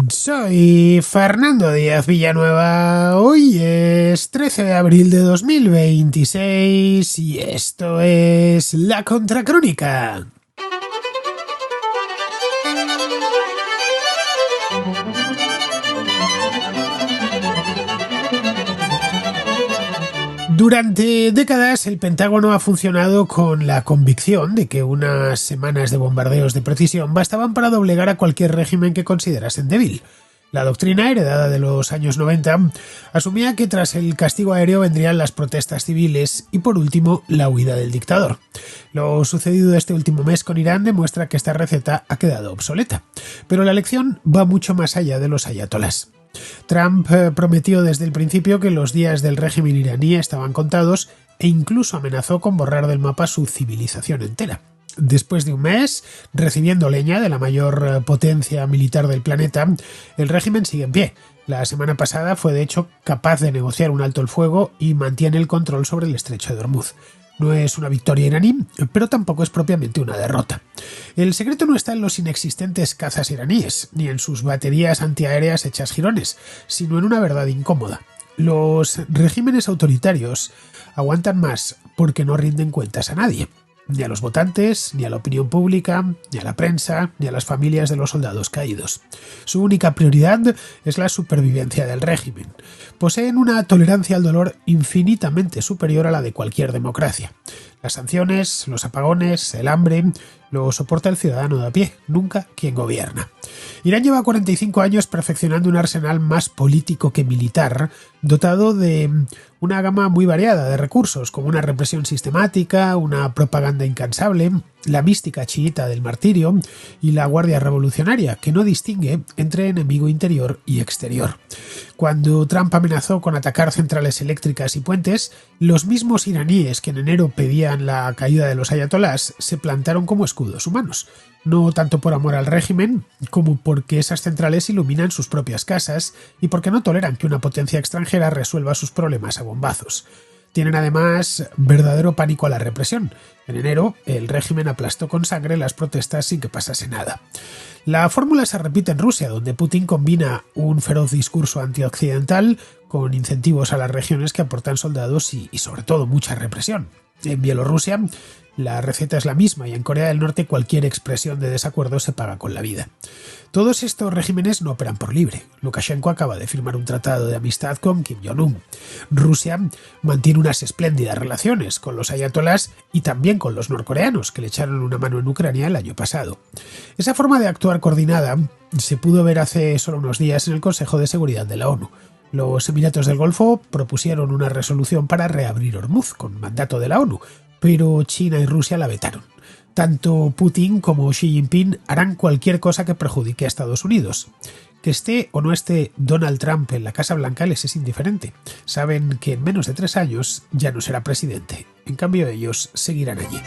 Soy Fernando Díaz Villanueva. Hoy es 13 de abril de 2026 y esto es La Contracrónica. Durante décadas el Pentágono ha funcionado con la convicción de que unas semanas de bombardeos de precisión bastaban para doblegar a cualquier régimen que considerasen débil. La doctrina, heredada de los años 90, asumía que tras el castigo aéreo vendrían las protestas civiles y, por último, la huida del dictador. Lo sucedido este último mes con Irán demuestra que esta receta ha quedado obsoleta. Pero la lección va mucho más allá de los ayatolás. Trump prometió desde el principio que los días del régimen iraní estaban contados e incluso amenazó con borrar del mapa su civilización entera. Después de un mes, recibiendo leña de la mayor potencia militar del planeta, el régimen sigue en pie. La semana pasada fue de hecho capaz de negociar un alto el fuego y mantiene el control sobre el estrecho de Hormuz. No es una victoria iraní, pero tampoco es propiamente una derrota. El secreto no está en los inexistentes cazas iraníes, ni en sus baterías antiaéreas hechas jirones, sino en una verdad incómoda. Los regímenes autoritarios aguantan más porque no rinden cuentas a nadie. Ni a los votantes, ni a la opinión pública, ni a la prensa, ni a las familias de los soldados caídos. Su única prioridad es la supervivencia del régimen. Poseen una tolerancia al dolor infinitamente superior a la de cualquier democracia. Las sanciones, los apagones, el hambre, lo soporta el ciudadano de a pie, nunca quien gobierna. Irán lleva 45 años perfeccionando un arsenal más político que militar, dotado de una gama muy variada de recursos, como una represión sistemática, una propaganda incansable, la mística chiita del martirio y la guardia revolucionaria, que no distingue entre enemigo interior y exterior. Cuando Trump amenazó con atacar centrales eléctricas y puentes, los mismos iraníes que en enero pedían la caída de los ayatolás se plantaron como escudos humanos. No tanto por amor al régimen, como porque esas centrales iluminan sus propias casas y porque no toleran que una potencia extranjera resuelva sus problemas a bombazos. Tienen además verdadero pánico a la represión. En enero, el régimen aplastó con sangre las protestas sin que pasase nada. La fórmula se repite en Rusia, donde Putin combina un feroz discurso antioccidental con incentivos a las regiones que aportan soldados y sobre todo mucha represión. En Bielorrusia la receta es la misma y en Corea del Norte cualquier expresión de desacuerdo se paga con la vida. Todos estos regímenes no operan por libre. Lukashenko acaba de firmar un tratado de amistad con Kim Jong-un. Rusia mantiene unas espléndidas relaciones con los ayatolás y también con los norcoreanos, que le echaron una mano en Ucrania el año pasado. Esa forma de actuar coordinada se pudo ver hace solo unos días en el Consejo de Seguridad de la ONU. Los Emiratos del Golfo propusieron una resolución para reabrir Hormuz con mandato de la ONU, pero China y Rusia la vetaron. Tanto Putin como Xi Jinping harán cualquier cosa que perjudique a Estados Unidos. Que esté o no esté Donald Trump en la Casa Blanca les es indiferente. Saben que en menos de 3 años ya no será presidente. En cambio, ellos seguirán allí.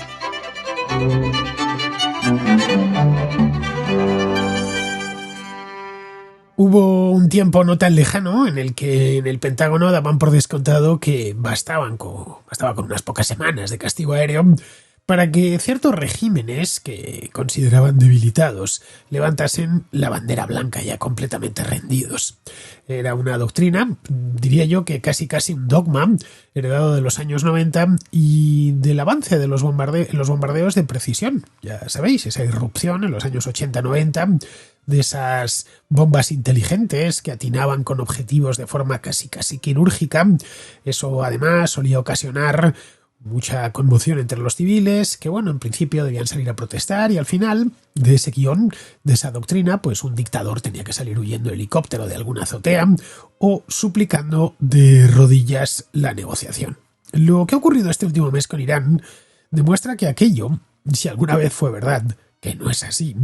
Hubo un tiempo no tan lejano en el que en el Pentágono daban por descontado que bastaba con unas pocas semanas de castigo aéreo para que ciertos regímenes que consideraban debilitados levantasen la bandera blanca ya completamente rendidos. Era una doctrina, diría yo que casi un dogma, heredado de los años 90 y del avance de los bombardeos de precisión. Ya sabéis, esa irrupción en los años 80-90 de esas bombas inteligentes que atinaban con objetivos de forma casi quirúrgica. Eso además solía ocasionar mucha conmoción entre los civiles, que en principio debían salir a protestar, y al final de ese guión, de esa doctrina, pues un dictador tenía que salir huyendo en helicóptero de alguna azotea o suplicando de rodillas la negociación. Lo que ha ocurrido este último mes con Irán demuestra que aquello, si alguna vez fue verdad, que no es así,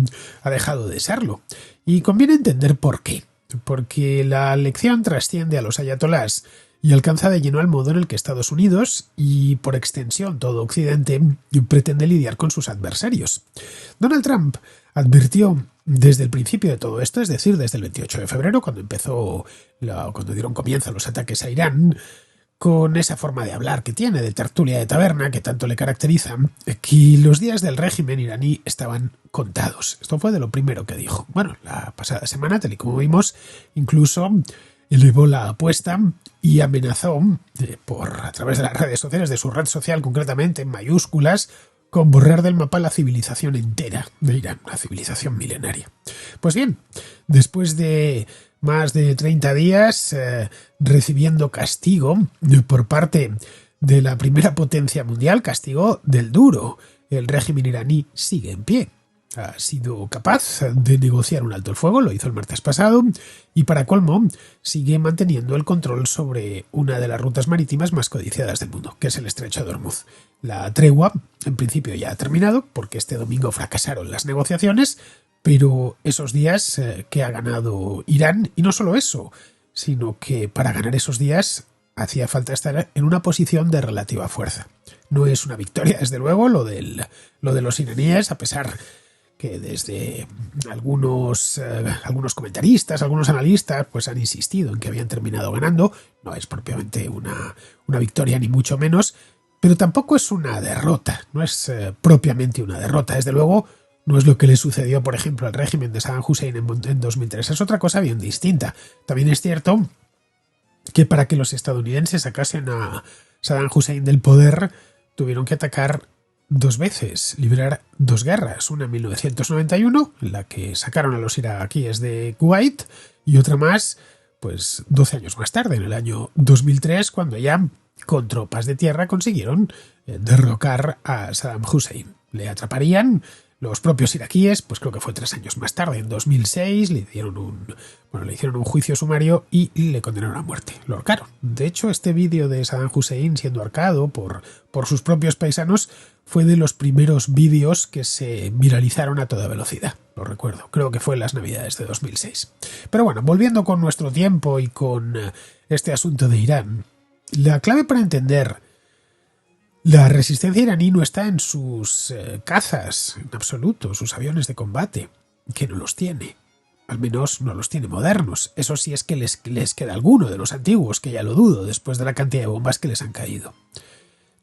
ha dejado de serlo. Y conviene entender por qué. Porque la lección trasciende a los ayatolás y alcanza de lleno al modo en el que Estados Unidos, y por extensión todo Occidente, pretende lidiar con sus adversarios. Donald Trump advirtió desde el principio de todo esto, es decir, desde el 28 de febrero, cuando dieron comienzo los ataques a Irán, con esa forma de hablar que tiene, de tertulia de taberna, que tanto le caracteriza, que los días del régimen iraní estaban contados. Esto fue de lo primero que dijo. Bueno, la pasada semana, tal y como vimos, incluso elevó la apuesta y amenazó a través de las redes sociales, de su red social concretamente, en mayúsculas, con borrar del mapa la civilización entera de Irán, una civilización milenaria. Pues bien, después de más de 30 días recibiendo castigo por parte de la primera potencia mundial, castigo del duro, el régimen iraní sigue en pie. Ha sido capaz de negociar un alto el fuego, lo hizo el martes pasado, y para colmo sigue manteniendo el control sobre una de las rutas marítimas más codiciadas del mundo, que es el Estrecho de Hormuz. La tregua, en principio, ya ha terminado, porque este domingo fracasaron las negociaciones, pero esos días que ha ganado Irán, y no solo eso, sino que para ganar esos días hacía falta estar en una posición de relativa fuerza. No es una victoria, desde luego, lo de los iraníes, a pesar que desde algunos comentaristas, algunos analistas, pues han insistido en que habían terminado ganando. No es propiamente una victoria, ni mucho menos, pero tampoco es una derrota, no es propiamente una derrota. Desde luego, no es lo que le sucedió, por ejemplo, al régimen de Saddam Hussein en 2003. Es otra cosa bien distinta. También es cierto que para que los estadounidenses sacasen a Saddam Hussein del poder, tuvieron que atacar 2 veces, librar 2 guerras, una en 1991, en la que sacaron a los iraquíes de Kuwait, y otra más, pues 12 años más tarde, en el año 2003, cuando ya con tropas de tierra consiguieron derrocar a Saddam Hussein. Le atraparían los propios iraquíes, pues creo que fue 3 años más tarde, en 2006, le hicieron un juicio sumario y le condenaron a muerte. Lo ahorcaron. De hecho, este vídeo de Saddam Hussein siendo ahorcado por sus propios paisanos fue de los primeros vídeos que se viralizaron a toda velocidad. Lo recuerdo. Creo que fue en las Navidades de 2006. Pero bueno, volviendo con nuestro tiempo y con este asunto de Irán, la clave para entender la resistencia iraní no está en sus cazas, en absoluto, sus aviones de combate, que no los tiene. Al menos no los tiene modernos. Eso sí es que les queda alguno de los antiguos, que ya lo dudo, después de la cantidad de bombas que les han caído.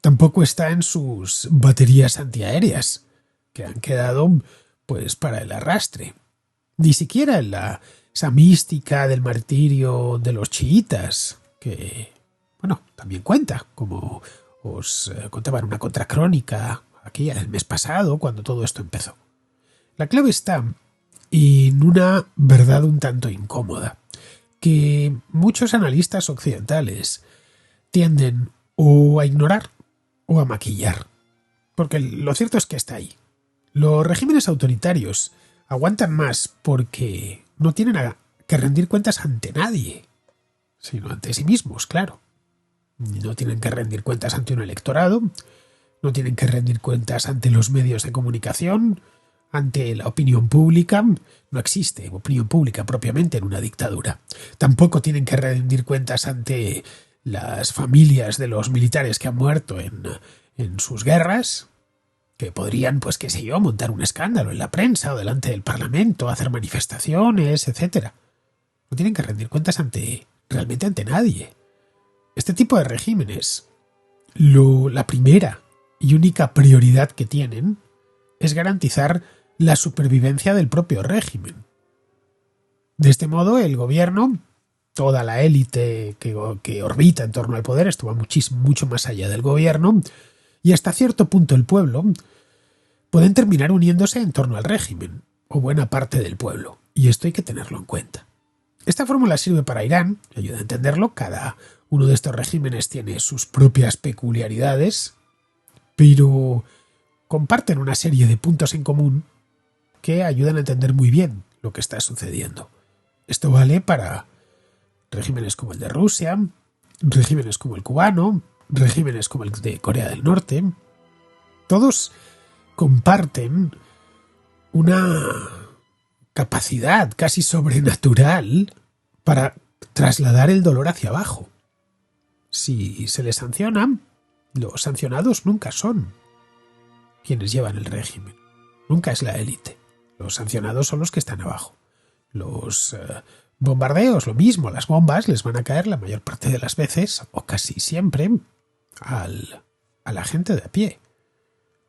Tampoco está en sus baterías antiaéreas, que han quedado pues para el arrastre. Ni siquiera en esa mística del martirio de los chiitas, que, bueno, también cuenta, como os contaba en una contracrónica aquí el mes pasado, cuando todo esto empezó. La clave está en una verdad un tanto incómoda, que muchos analistas occidentales tienden o a ignorar o a maquillar. Porque lo cierto es que está ahí. Los regímenes autoritarios aguantan más porque no tienen que rendir cuentas ante nadie, sino ante sí mismos, claro. No tienen que rendir cuentas ante un electorado, no tienen que rendir cuentas ante los medios de comunicación, ante la opinión pública. No existe opinión pública propiamente en una dictadura. Tampoco tienen que rendir cuentas ante las familias de los militares que han muerto en sus guerras, que podrían, pues qué sé yo, montar un escándalo en la prensa o delante del Parlamento, hacer manifestaciones, etc. No tienen que rendir cuentas realmente ante nadie. Este tipo de regímenes, la primera y única prioridad que tienen es garantizar la supervivencia del propio régimen. De este modo, el gobierno, toda la élite que orbita en torno al poder, esto va mucho más allá del gobierno, y hasta cierto punto el pueblo, pueden terminar uniéndose en torno al régimen, o buena parte del pueblo, y esto hay que tenerlo en cuenta. Esta fórmula sirve para Irán, ayuda a entenderlo. Cada uno de estos regímenes tiene sus propias peculiaridades, pero comparten una serie de puntos en común que ayudan a entender muy bien lo que está sucediendo. Esto vale para regímenes como el de Rusia, regímenes como el cubano, regímenes como el de Corea del Norte. Todos comparten una capacidad casi sobrenatural para trasladar el dolor hacia abajo. Si se les sanciona, los sancionados nunca son quienes llevan el régimen. Nunca es la élite. Los sancionados son los que están abajo. Los Bombardeos, lo mismo, las bombas les van a caer la mayor parte de las veces, o casi siempre, a la gente de a pie.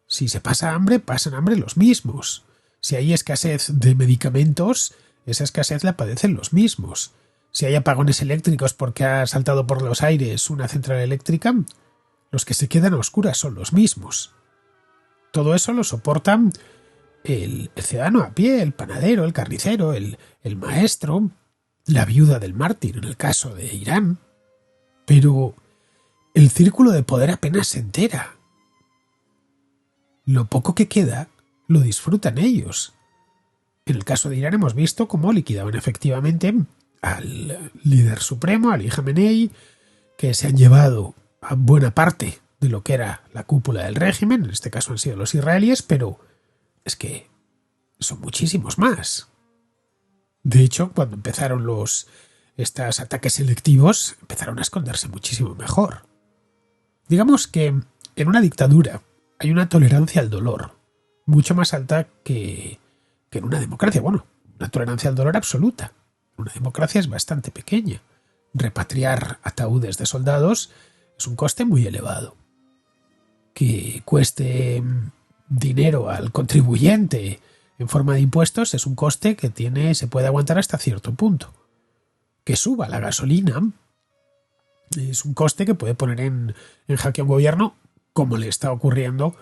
Si se pasa hambre, pasan hambre los mismos. Si hay escasez de medicamentos, esa escasez la padecen los mismos. Si hay apagones eléctricos porque ha saltado por los aires una central eléctrica, los que se quedan a oscuras son los mismos. Todo eso lo soportan el ciudadano a pie, el panadero, el carnicero, el maestro, la viuda del mártir en el caso de Irán. Pero el círculo de poder apenas se entera. Lo poco que queda lo disfrutan ellos. En el caso de Irán hemos visto cómo liquidaban efectivamente al líder supremo, Ali Jamenei, que se han llevado a buena parte de lo que era la cúpula del régimen, en este caso han sido los israelíes, pero es que son muchísimos más. De hecho, cuando empezaron estos ataques selectivos, empezaron a esconderse muchísimo mejor. Digamos que en una dictadura hay una tolerancia al dolor mucho más alta que en una democracia. Bueno, una tolerancia al dolor absoluta. Una democracia es bastante pequeña. Repatriar ataúdes de soldados es un coste muy elevado. Que cueste dinero al contribuyente en forma de impuestos es un coste que se puede aguantar hasta cierto punto. Que suba la gasolina es un coste que puede poner en jaque a un gobierno, como le está ocurriendo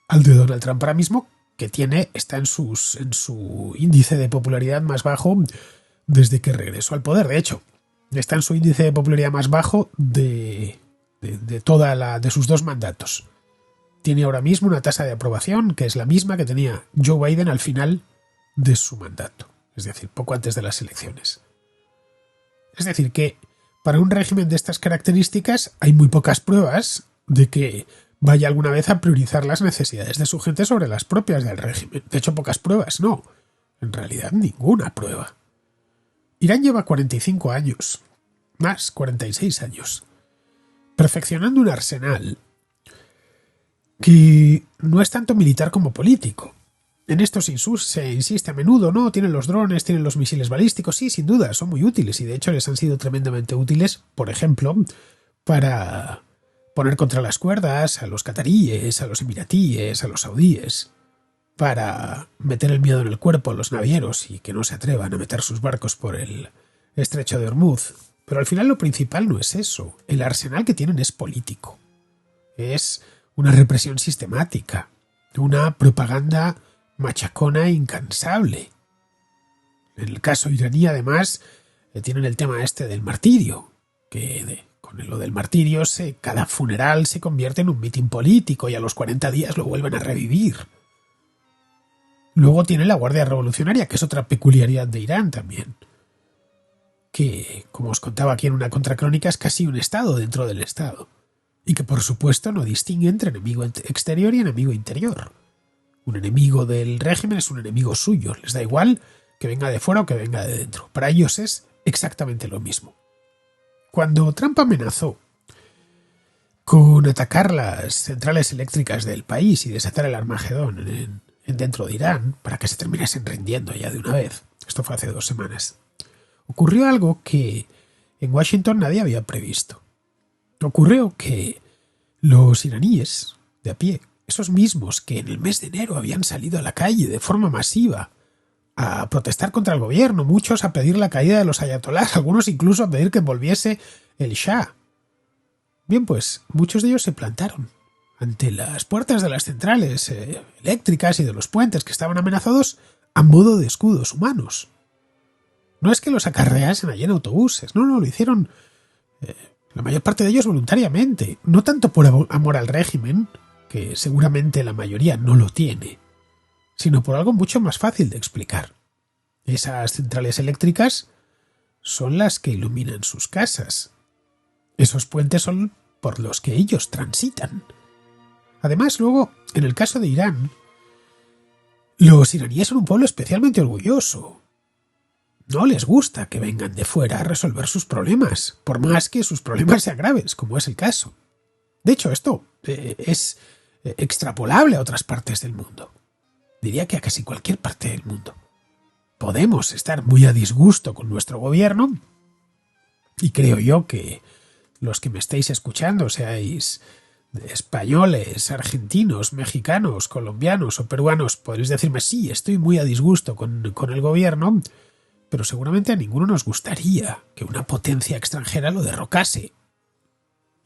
al de Donald Trump ahora mismo, que está en su índice de popularidad más bajo desde que regresó al poder. De hecho, está en su índice de popularidad más bajo de sus 2 mandatos. Tiene ahora mismo una tasa de aprobación que es la misma que tenía Joe Biden al final de su mandato, es decir, poco antes de las elecciones. Es decir, que para un régimen de estas características hay muy pocas pruebas de que vaya alguna vez a priorizar las necesidades de su gente sobre las propias del régimen. De hecho, pocas pruebas, no. En realidad, ninguna prueba. Irán lleva 45 años, más 46 años, perfeccionando un arsenal que no es tanto militar como político. En esto se insiste a menudo, ¿no? Tienen los drones, tienen los misiles balísticos, sí, sin duda, son muy útiles y de hecho les han sido tremendamente útiles, por ejemplo, para poner contra las cuerdas a los cataríes, a los emiratíes, a los saudíes, para meter el miedo en el cuerpo a los navieros y que no se atrevan a meter sus barcos por el estrecho de Hormuz. Pero al final lo principal no es eso, el arsenal que tienen es político. Es una represión sistemática, una propaganda machacona e incansable. En el caso iraní, además, tienen el tema este del martirio, que con lo del martirio cada funeral se convierte en un mitin político y a los 40 días lo vuelven a revivir. Luego tiene la Guardia Revolucionaria, que es otra peculiaridad de Irán también, que, como os contaba aquí en una contracrónica, es casi un estado dentro del estado, y que por supuesto no distingue entre enemigo exterior y enemigo interior. Un enemigo del régimen es un enemigo suyo, les da igual que venga de fuera o que venga de dentro. Para ellos es exactamente lo mismo. Cuando Trump amenazó con atacar las centrales eléctricas del país y desatar el Armagedón dentro de Irán para que se terminasen rindiendo ya de una vez, esto fue hace 2 semanas, ocurrió algo que en Washington nadie había previsto. Ocurrió que los iraníes de a pie, esos mismos que en el mes de enero habían salido a la calle de forma masiva a protestar contra el gobierno, muchos a pedir la caída de los ayatolás, algunos incluso a pedir que volviese el Shah. Bien, pues muchos de ellos se plantaron ante las puertas de las centrales eléctricas y de los puentes que estaban amenazados a modo de escudos humanos. No es que los acarreasen allí en autobuses, no, lo hicieron la mayor parte de ellos voluntariamente, no tanto por amor al régimen, que seguramente la mayoría no lo tiene, sino por algo mucho más fácil de explicar. Esas centrales eléctricas son las que iluminan sus casas. Esos puentes son por los que ellos transitan. Además, luego, en el caso de Irán, los iraníes son un pueblo especialmente orgulloso. No les gusta que vengan de fuera a resolver sus problemas, por más que sus problemas sean graves, como es el caso. De hecho, esto es extrapolable a otras partes del mundo. Diría que a casi cualquier parte del mundo. podemos estar muy a disgusto con nuestro gobierno, y creo yo que los que me estáis escuchando, seáis españoles, argentinos, mexicanos, colombianos o peruanos, podréis decirme, sí, estoy muy a disgusto con el gobierno, pero seguramente a ninguno nos gustaría que una potencia extranjera lo derrocase.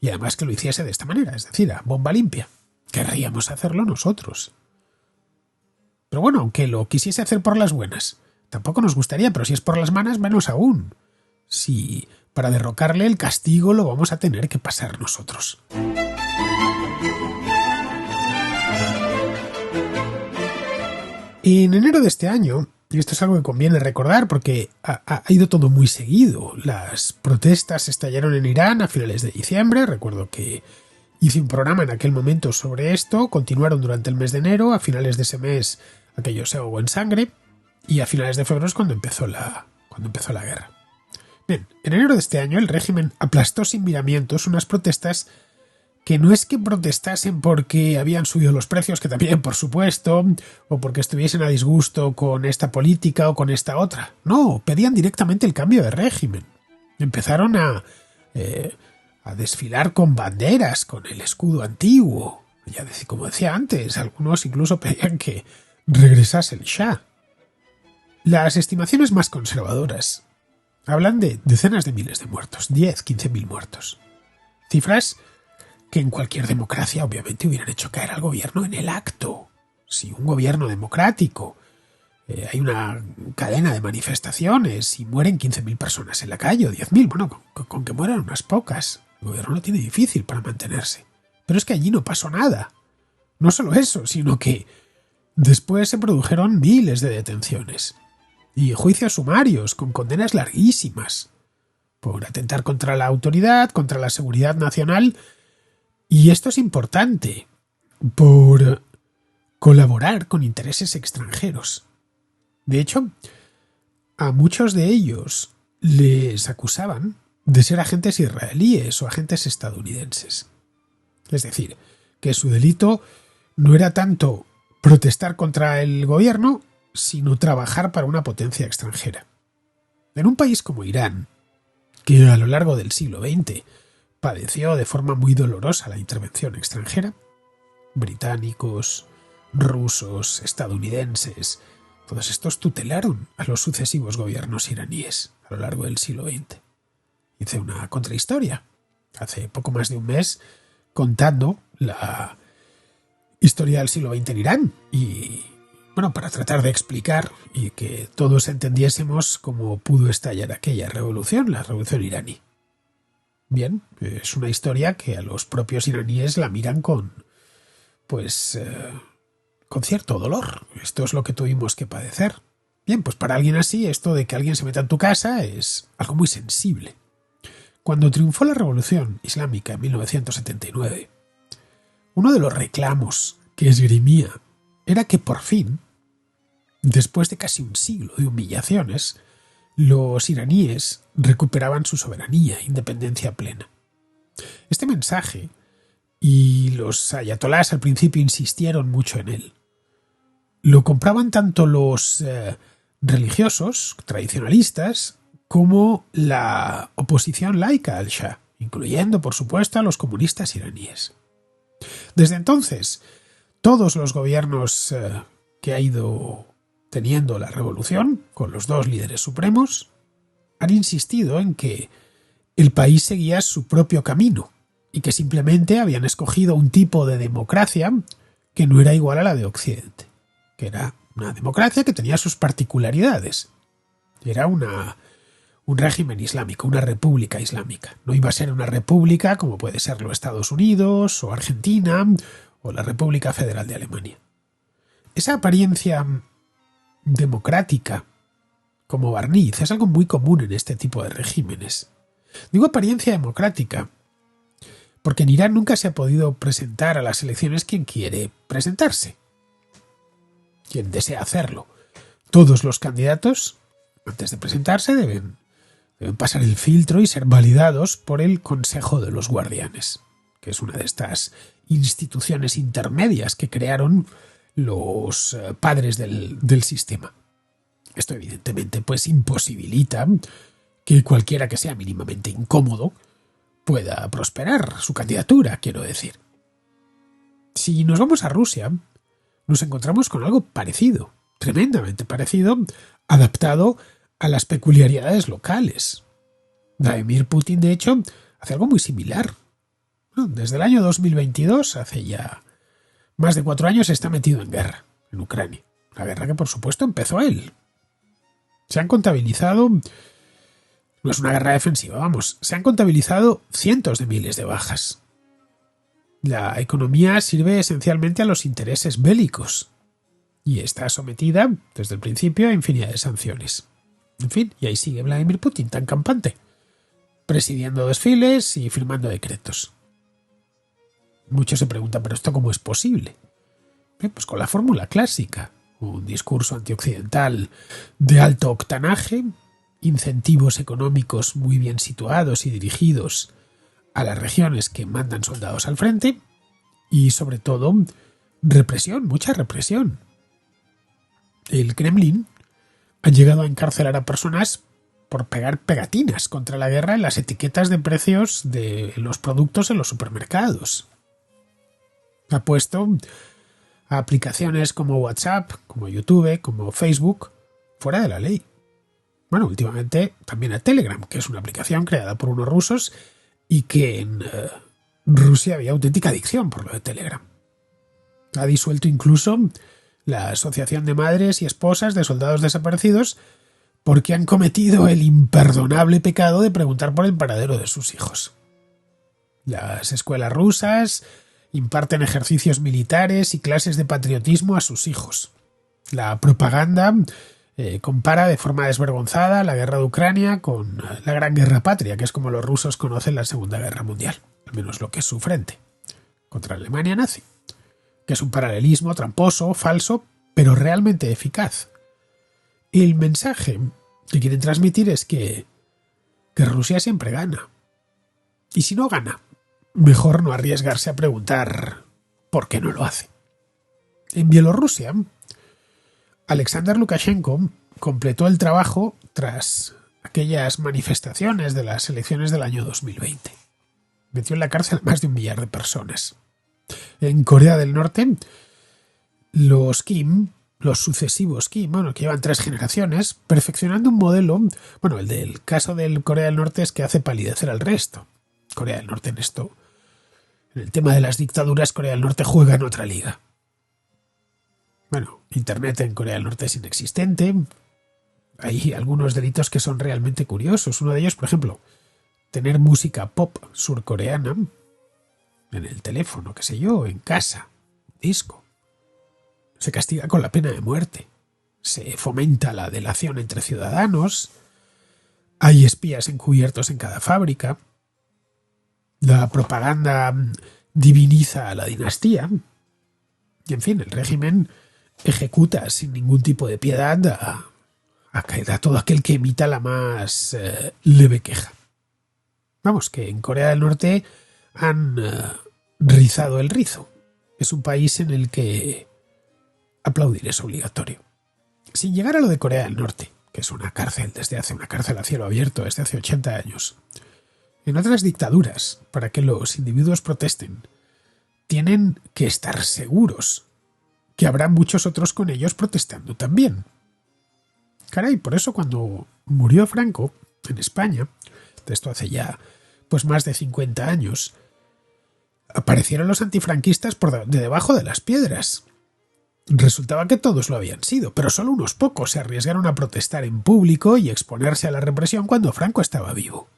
Y además que lo hiciese de esta manera, es decir, a bomba limpia. Querríamos hacerlo nosotros. Pero bueno, aunque lo quisiese hacer por las buenas, tampoco nos gustaría, pero si es por las malas, menos aún. Si para derrocarle el castigo lo vamos a tener que pasar nosotros. En enero de este año, y esto es algo que conviene recordar porque ha ido todo muy seguido, las protestas estallaron en Irán a finales de diciembre, recuerdo que hice un programa en aquel momento sobre esto, continuaron durante el mes de enero, a finales de ese mes aquello se ahogó en sangre, y a finales de febrero es cuando empezó la guerra. Bien, en enero de este año el régimen aplastó sin miramientos unas protestas que no es que protestasen porque habían subido los precios, que también, por supuesto, o porque estuviesen a disgusto con esta política o con esta otra. No, pedían directamente el cambio de régimen. Empezaron a desfilar con banderas, con el escudo antiguo. Como decía antes, algunos incluso pedían que regresase el Shah. Las estimaciones más conservadoras hablan de decenas de miles de muertos, 10, 15.000 muertos. Cifras que en cualquier democracia obviamente hubieran hecho caer al gobierno en el acto. Si un gobierno democrático, hay una cadena de manifestaciones y mueren 15.000 personas en la calle o 10.000, bueno, con que mueran unas pocas, el gobierno lo tiene difícil para mantenerse. Pero es que allí no pasó nada. No solo eso, sino que después se produjeron miles de detenciones y juicios sumarios con condenas larguísimas por atentar contra la autoridad, contra la seguridad nacional, y esto es importante, por colaborar con intereses extranjeros. De hecho, a muchos de ellos les acusaban de ser agentes israelíes o agentes estadounidenses. Es decir, que su delito no era tanto protestar contra el gobierno, sino trabajar para una potencia extranjera. En un país como Irán, que a lo largo del siglo XX padeció de forma muy dolorosa la intervención extranjera, británicos, rusos, estadounidenses, todos estos tutelaron a los sucesivos gobiernos iraníes a lo largo del siglo XX. Hice una contrahistoria hace poco más de un mes contando la historia del siglo XX en Irán y, bueno, para tratar de explicar y que todos entendiésemos cómo pudo estallar aquella revolución, la revolución iraní. Bien, es una historia que a los propios iraníes la miran con cierto dolor. Esto es lo que tuvimos que padecer. Bien, pues para alguien así, esto de que alguien se meta en tu casa es algo muy sensible. Cuando triunfó la Revolución Islámica en 1979, uno de los reclamos que esgrimía era que por fin, después de casi un siglo de humillaciones, los iraníes recuperaban su soberanía e independencia plena. Este mensaje, y los ayatolás al principio insistieron mucho en él, lo compraban tanto los religiosos, tradicionalistas, como la oposición laica al Shah, incluyendo, por supuesto, a los comunistas iraníes. Desde entonces, todos los gobiernos que ha ido teniendo la revolución, con los dos líderes supremos, han insistido en que el país seguía su propio camino y que simplemente habían escogido un tipo de democracia que no era igual a la de Occidente, que era una democracia que tenía sus particularidades. Era un régimen islámico, una república islámica. No iba a ser una república como puede serlo Estados Unidos o Argentina o la República Federal de Alemania. Esa apariencia democrática como barniz es algo muy común en este tipo de regímenes. Digo apariencia democrática porque en Irán nunca se ha podido presentar a las elecciones quien quiere presentarse, quien desea hacerlo. Todos los candidatos, antes de presentarse, deben pasar el filtro y ser validados por el Consejo de los Guardianes, que es una de estas instituciones intermedias que crearon los padres del sistema. Esto evidentemente pues imposibilita que cualquiera que sea mínimamente incómodo pueda prosperar su candidatura, quiero decir. Si nos vamos a Rusia, nos encontramos con algo parecido, tremendamente parecido, adaptado a las peculiaridades locales. Vladimir Putin, de hecho, hace algo muy similar. Desde el año 2022, hace ya más de 4 años, está metido en guerra, en Ucrania. La guerra que, por supuesto, empezó él. Se han contabilizado... No es una guerra defensiva, vamos. Se han contabilizado cientos de miles de bajas. La economía sirve esencialmente a los intereses bélicos y está sometida, desde el principio, a infinidad de sanciones. En fin, y ahí sigue Vladimir Putin, tan campante, presidiendo desfiles y firmando decretos. Muchos se preguntan, ¿pero esto cómo es posible? Pues con la fórmula clásica, un discurso antioccidental de alto octanaje, incentivos económicos muy bien situados y dirigidos a las regiones que mandan soldados al frente y, sobre todo, represión, mucha represión. El Kremlin ha llegado a encarcelar a personas por pegar pegatinas contra la guerra en las etiquetas de precios de los productos en los supermercados. Ha puesto a aplicaciones como WhatsApp, como YouTube, como Facebook, fuera de la ley. Bueno, últimamente también a Telegram, que es una aplicación creada por unos rusos y que en Rusia había auténtica adicción por lo de Telegram. Ha disuelto incluso la Asociación de Madres y Esposas de Soldados Desaparecidos porque han cometido el imperdonable pecado de preguntar por el paradero de sus hijos. Las escuelas rusas imparten ejercicios militares y clases de patriotismo a sus hijos. La propaganda compara de forma desvergonzada la guerra de Ucrania con la Gran Guerra Patria, que es como los rusos conocen la Segunda Guerra Mundial, al menos lo que es su frente, contra Alemania nazi, que es un paralelismo tramposo, falso, pero realmente eficaz. El mensaje que quieren transmitir es que Rusia siempre gana. Y si no gana, mejor no arriesgarse a preguntar por qué no lo hace. En Bielorrusia, Alexander Lukashenko completó el trabajo tras aquellas manifestaciones de las elecciones del año 2020. Metió en la cárcel a más de 1 millar de personas. En Corea del Norte, los Kim, los sucesivos Kim, que llevan 3 generaciones, perfeccionando un modelo, el del caso del Corea del Norte es que hace palidecer al resto. Corea del Norte en esto, en el tema de las dictaduras, Corea del Norte juega en otra liga. Internet en Corea del Norte es inexistente. Hay algunos delitos que son realmente curiosos. Uno de ellos, por ejemplo, tener música pop surcoreana en el teléfono, qué sé yo, en casa, disco. Se castiga con la pena de muerte. Se fomenta la delación entre ciudadanos. Hay espías encubiertos en cada fábrica. La propaganda diviniza a la dinastía. Y, en fin, el régimen ejecuta sin ningún tipo de piedad a todo aquel que emita la más leve queja. Vamos, que en Corea del Norte han rizado el rizo. Es un país en el que aplaudir es obligatorio. Sin llegar a lo de Corea del Norte, que es una cárcel a cielo abierto desde hace 80 años. En otras dictaduras, para que los individuos protesten, tienen que estar seguros que habrá muchos otros con ellos protestando también. Caray, por eso cuando murió Franco en España, de esto hace ya más de 50 años, aparecieron los antifranquistas por de debajo de las piedras. Resultaba que todos lo habían sido, pero solo unos pocos se arriesgaron a protestar en público y exponerse a la represión cuando Franco estaba vivo.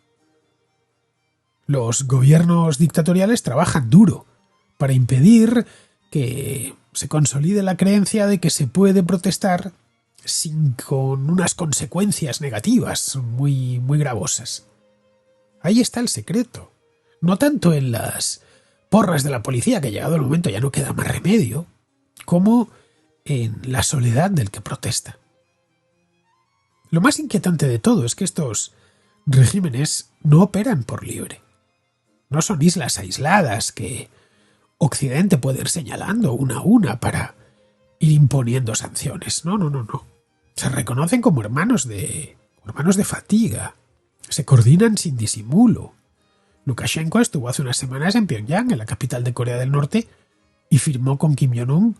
Los gobiernos dictatoriales trabajan duro para impedir que se consolide la creencia de que se puede protestar con unas consecuencias negativas muy, muy gravosas. Ahí está el secreto. No tanto en las porras de la policía, que llegado el momento ya no queda más remedio, como en la soledad del que protesta. Lo más inquietante de todo es que estos regímenes no operan por libre. No son islas aisladas que Occidente puede ir señalando una a una para ir imponiendo sanciones. No. Se reconocen como hermanos de fatiga. Se coordinan sin disimulo. Lukashenko estuvo hace unas semanas en Pyongyang, en la capital de Corea del Norte, y firmó con Kim Jong-un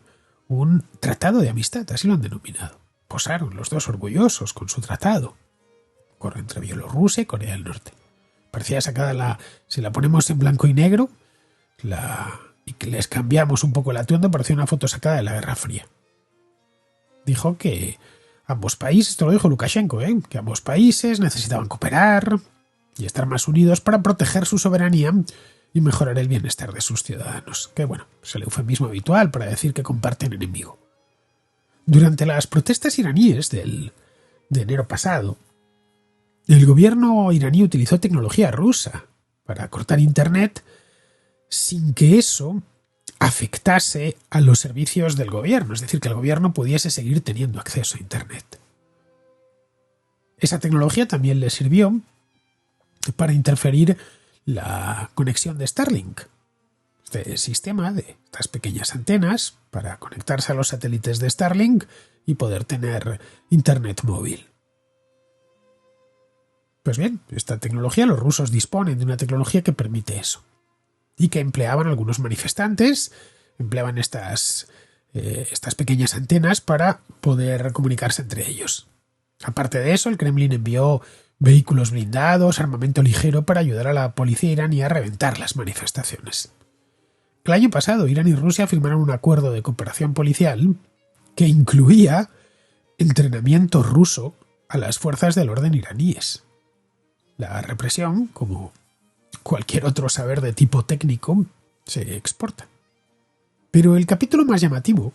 un tratado de amistad, así lo han denominado. Posaron los dos orgullosos con su tratado. Corre entre Bielorrusia y Corea del Norte. Parecía sacada si la ponemos en blanco y negro, y que les cambiamos un poco el atuendo, parecía una foto sacada de la Guerra Fría. Dijo que ambos países, esto lo dijo Lukashenko, que ambos países necesitaban cooperar y estar más unidos para proteger su soberanía y mejorar el bienestar de sus ciudadanos. Que bueno, es el eufemismo habitual para decir que comparten enemigo. Durante las protestas iraníes de enero pasado, el gobierno iraní utilizó tecnología rusa para cortar Internet sin que eso afectase a los servicios del gobierno, es decir, que el gobierno pudiese seguir teniendo acceso a Internet. Esa tecnología también le sirvió para interferir la conexión de Starlink, este sistema de estas pequeñas antenas para conectarse a los satélites de Starlink y poder tener Internet móvil. Pues bien, esta tecnología, los rusos disponen de una tecnología que permite eso. Y que empleaban algunos manifestantes, empleaban estas pequeñas antenas para poder comunicarse entre ellos. Aparte de eso, el Kremlin envió vehículos blindados, armamento ligero para ayudar a la policía iraní a reventar las manifestaciones. El año pasado, Irán y Rusia firmaron un acuerdo de cooperación policial que incluía entrenamiento ruso a las fuerzas del orden iraníes. La represión, como cualquier otro saber de tipo técnico, se exporta. Pero el capítulo más llamativo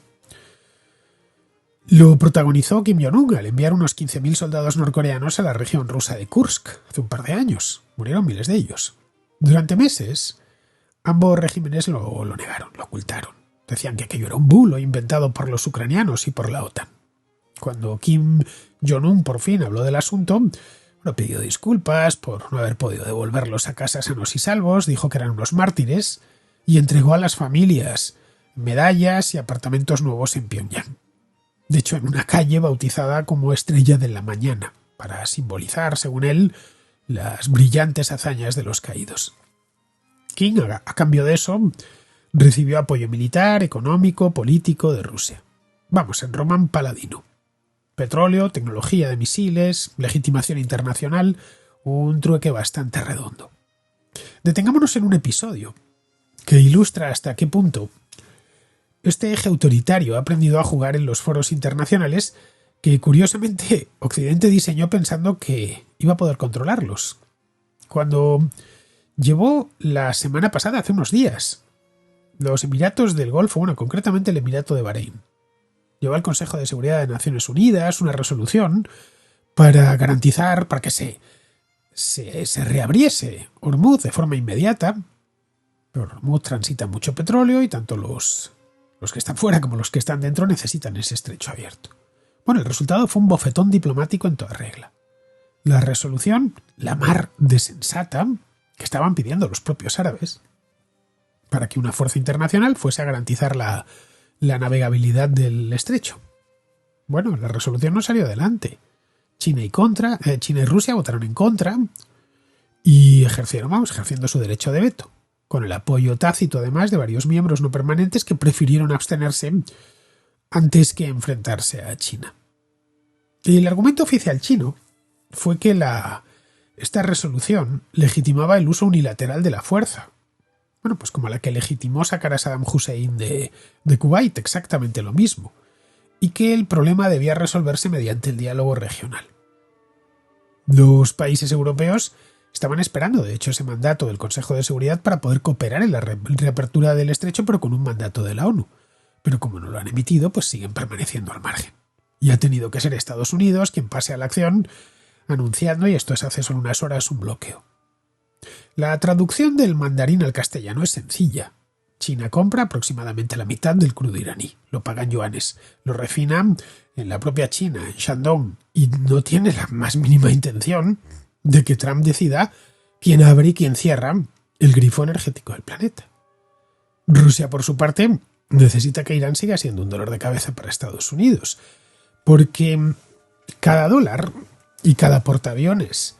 lo protagonizó Kim Jong-un al enviar unos 15.000 soldados norcoreanos a la región rusa de Kursk hace un par de años. Murieron miles de ellos. Durante meses, ambos regímenes lo negaron, lo ocultaron. Decían que aquello era un bulo inventado por los ucranianos y por la OTAN. Cuando Kim Jong-un por fin habló del asunto, pidió disculpas por no haber podido devolverlos a casa sanos y salvos, dijo que eran unos mártires y entregó a las familias medallas y apartamentos nuevos en Pyongyang. De hecho, en una calle bautizada como Estrella de la Mañana, para simbolizar, según él, las brillantes hazañas de los caídos. Kim, a cambio de eso, recibió apoyo militar, económico, político de Rusia. Vamos, en Roman Paladino. Petróleo, tecnología de misiles, legitimación internacional, un trueque bastante redondo. Detengámonos en un episodio que ilustra hasta qué punto este eje autoritario ha aprendido a jugar en los foros internacionales que, curiosamente, Occidente diseñó pensando que iba a poder controlarlos. Cuando llevó la semana pasada, hace unos días, los Emiratos del Golfo, concretamente el Emirato de Bahrein, llevó al Consejo de Seguridad de Naciones Unidas una resolución para garantizar, para que se reabriese Hormuz de forma inmediata. Pero Hormuz transita mucho petróleo y tanto los que están fuera como los que están dentro necesitan ese estrecho abierto. Bueno, el resultado fue un bofetón diplomático en toda regla. La resolución, la mar de sensata, que estaban pidiendo los propios árabes, para que una fuerza internacional fuese a garantizar la navegabilidad del estrecho. Bueno, la resolución no salió adelante. China y Rusia votaron en contra y ejerciendo su derecho de veto, con el apoyo tácito además de varios miembros no permanentes que prefirieron abstenerse antes que enfrentarse a China. Y el argumento oficial chino fue que esta resolución legitimaba el uso unilateral de la fuerza. Bueno, pues como la que legitimó sacar a Saddam Hussein de Kuwait, exactamente lo mismo, y que el problema debía resolverse mediante el diálogo regional. Los países europeos estaban esperando, de hecho, ese mandato del Consejo de Seguridad para poder cooperar en la reapertura del estrecho, pero con un mandato de la ONU. Pero como no lo han emitido, pues siguen permaneciendo al margen. Y ha tenido que ser Estados Unidos quien pase a la acción, anunciando, y esto es hace solo unas horas, un bloqueo. La traducción del mandarín al castellano es sencilla. China compra aproximadamente la mitad del crudo iraní. Lo paga en yuanes. Lo refina en la propia China, en Shandong, y no tiene la más mínima intención de que Trump decida quién abre y quién cierra el grifo energético del planeta. Rusia, por su parte, necesita que Irán siga siendo un dolor de cabeza para Estados Unidos, porque Cada dólar y cada portaaviones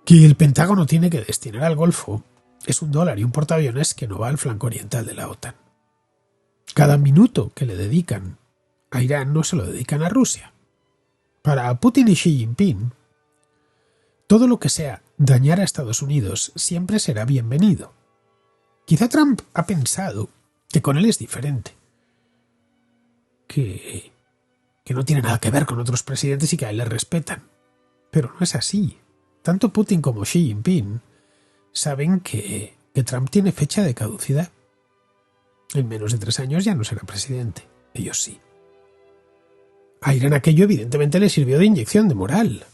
que el Pentágono tiene que destinar al Golfo es un dólar y un portaaviones que no va al flanco oriental de la OTAN. Cada minuto que le dedican a Irán no se lo dedican a Rusia. Para Putin y Xi Jinping, todo lo que sea dañar a Estados Unidos siempre será bienvenido. Quizá Trump ha pensado que con él es diferente, que no tiene nada que ver con otros presidentes y que a él le respetan. Pero no es así. Tanto Putin como Xi Jinping saben que Trump tiene fecha de caducidad. En menos de 3 años ya no será presidente. Ellos sí. A Irán aquello evidentemente le sirvió de inyección de moral.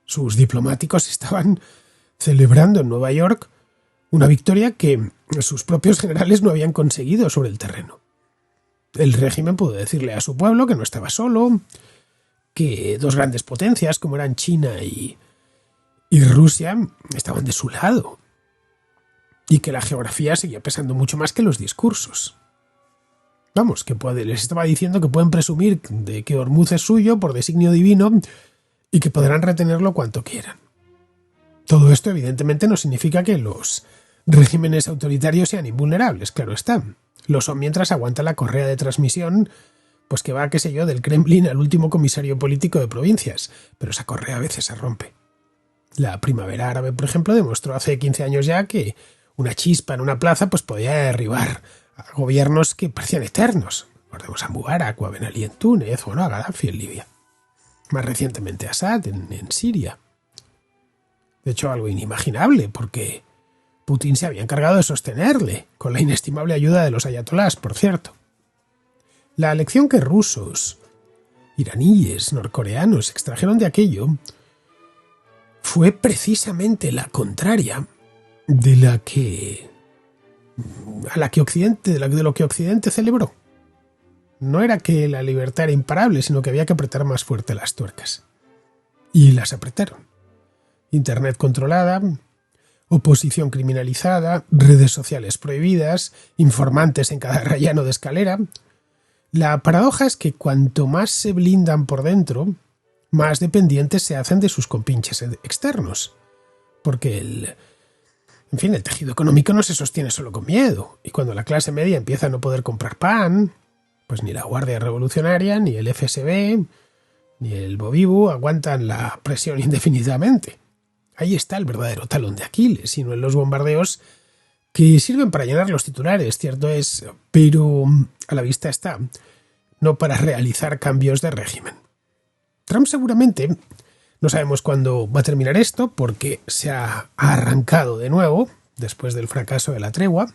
Sus diplomáticos estaban celebrando en Nueva York una victoria que sus propios generales no habían conseguido sobre el terreno. El régimen pudo decirle a su pueblo que no estaba solo, que 2 grandes potencias como eran China y Rusia estaban de su lado y que la geografía seguía pesando mucho más que los discursos. Vamos, que les estaba diciendo que pueden presumir de que Hormuz es suyo por designio divino y que podrán retenerlo cuanto quieran. Todo esto evidentemente no significa que los regímenes autoritarios sean invulnerables, claro está. Lo son mientras aguanta la correa de transmisión, pues que va, qué sé yo, del Kremlin al último comisario político de provincias, pero esa correa a veces se rompe. La primavera árabe, por ejemplo, demostró hace 15 años ya que una chispa en una plaza pues podía derribar a gobiernos que parecían eternos. Recordemos a Mubarak o a Ben Ali en Túnez o no, a Gaddafi en Libia. Más recientemente a Assad en Siria. De hecho, algo inimaginable, porque Putin se había encargado de sostenerle, con la inestimable ayuda de los ayatolás, por cierto. La lección que rusos, iraníes, norcoreanos extrajeron de aquello fue precisamente la contraria de lo que Occidente celebró. No era que la libertad era imparable, sino que había que apretar más fuerte las tuercas. Y las apretaron. Internet controlada, oposición criminalizada, redes sociales prohibidas, informantes en cada rellano de escalera. La paradoja es que cuanto más se blindan por dentro, más dependientes se hacen de sus compinches externos. Porque el tejido económico no se sostiene solo con miedo. Y cuando la clase media empieza a no poder comprar pan, pues ni la Guardia Revolucionaria, ni el FSB, ni el Bovibu aguantan la presión indefinidamente. Ahí está el verdadero talón de Aquiles, y no en los bombardeos que sirven para llenar los titulares, cierto es, pero a la vista está, no para realizar cambios de régimen. Trump seguramente, no sabemos cuándo va a terminar esto, porque se ha arrancado de nuevo, después del fracaso de la tregua,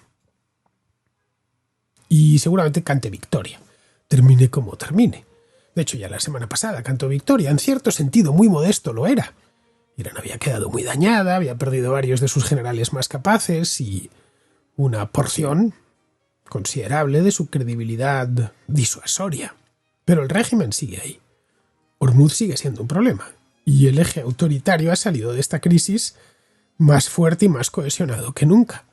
y seguramente cante victoria, termine como termine. De hecho, ya la semana pasada cantó victoria, en cierto sentido muy modesto lo era. Irán había quedado muy dañada, había perdido varios de sus generales más capaces y una porción considerable de su credibilidad disuasoria. Pero el régimen sigue ahí. Hormuz sigue siendo un problema, y el eje autoritario ha salido de esta crisis más fuerte y más cohesionado que nunca.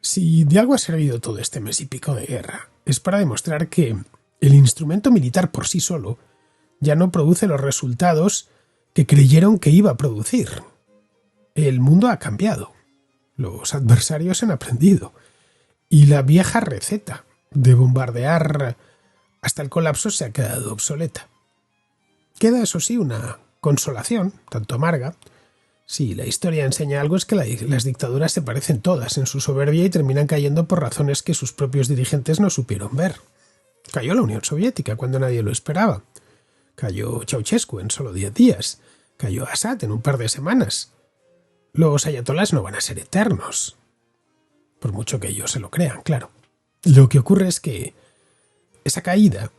Si de algo ha servido todo este mes y pico de guerra, es para demostrar que el instrumento militar por sí solo ya no produce los resultados que creyeron que iba a producir. El mundo ha cambiado, los adversarios han aprendido, y la vieja receta de bombardear hasta el colapso se ha quedado obsoleta. Queda, eso sí, una consolación, tanto amarga. Si la historia enseña algo es que las dictaduras se parecen todas en su soberbia y terminan cayendo por razones que sus propios dirigentes no supieron ver. Cayó la Unión Soviética cuando nadie lo esperaba. Cayó Ceausescu en solo 10 días. Cayó Assad en un par de semanas. Los ayatolás no van a ser eternos. Por mucho que ellos se lo crean, claro. Lo que ocurre es que esa caída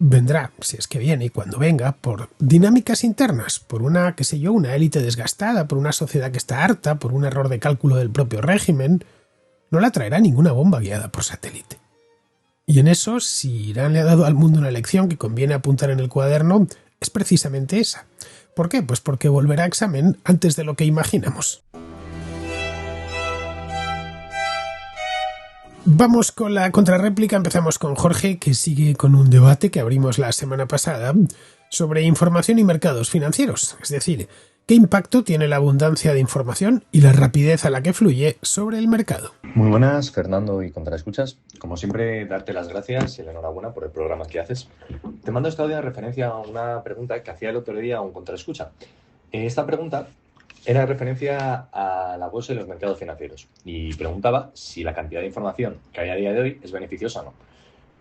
vendrá, si es que viene y cuando venga, por dinámicas internas, por una élite desgastada, por una sociedad que está harta, por un error de cálculo del propio régimen. No la traerá ninguna bomba guiada por satélite. Y en eso, si Irán le ha dado al mundo una lección que conviene apuntar en el cuaderno, es precisamente esa. ¿Por qué? Pues porque volverá a examen antes de lo que imaginamos. Vamos con la contrarréplica. Empezamos con Jorge, que sigue con un debate que abrimos la semana pasada sobre información y mercados financieros, es decir, qué impacto tiene la abundancia de información y la rapidez a la que fluye sobre el mercado. Muy buenas, Fernando y Contraescuchas. Como siempre, darte las gracias y la enhorabuena por el programa que haces. Te mando este audio en referencia a una pregunta que hacía el otro día a un Contraescucha. Esta pregunta era en referencia a la bolsa y los mercados financieros y preguntaba si la cantidad de información que hay a día de hoy es beneficiosa o no.